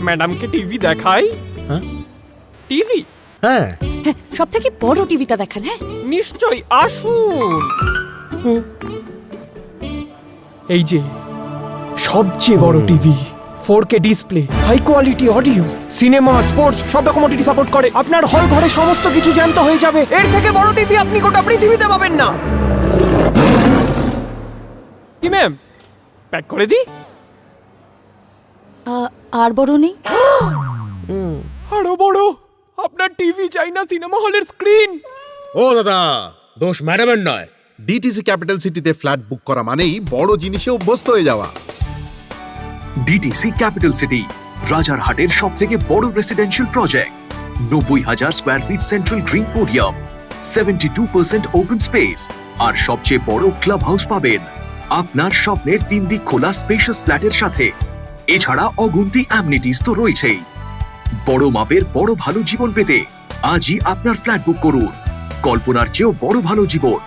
ম্যাডামকে টিভি দেখাই। হ্যাঁ টিভি? হ্যাঁ সব থেকে বড় টিভিটা দেখান। হ্যাঁ নিশ্চয়ই, আসুন। এই যে সবচেয়ে বড় TV, 4K display, high quality audio, cinema, sports সব রকম ওটিটি সাপোর্ট করে। আপনার হল ঘরে সমস্ত কিছু জ্যান্ত হয়ে যাবে। এর থেকে বড় টিভি আপনি গোটা পৃথিবীতে পাবেন না। কি ম্যাম, প্যাক করে দিই? আর বড় নেই? আরো বড়। আপনার টিভি চাই না, সিনেমা হলের স্ক্রিন। ও দাদা, দোষ ম্যাডামের নয়। ডিটিসি ক্যাপিটাল সিটিতে ফ্ল্যাট বুক করা মানেই বড় জিনিসে অভ্যস্ত হয়ে যাওয়া। ডিটিসি ক্যাপিটাল সিটি রাজারহাটের সব থেকে বড় residential project. 90,000 square feet central green podium, 72% open space আর সবচেয়ে বড় ক্লাব হাউস পাবেন আপনার স্বপ্নের 3 দিক খোলা স্পেশাস ফ্ল্যাটের সাথে। এছাড়া অগুন্তি অ্যামিনিটিস তো রয়েছেই। বড় মাপের বড় ভালো জীবন পেতে আজই আপনার ফ্ল্যাট বুক করুন। কল্পনার চেয়েও বড় ভালো জীবন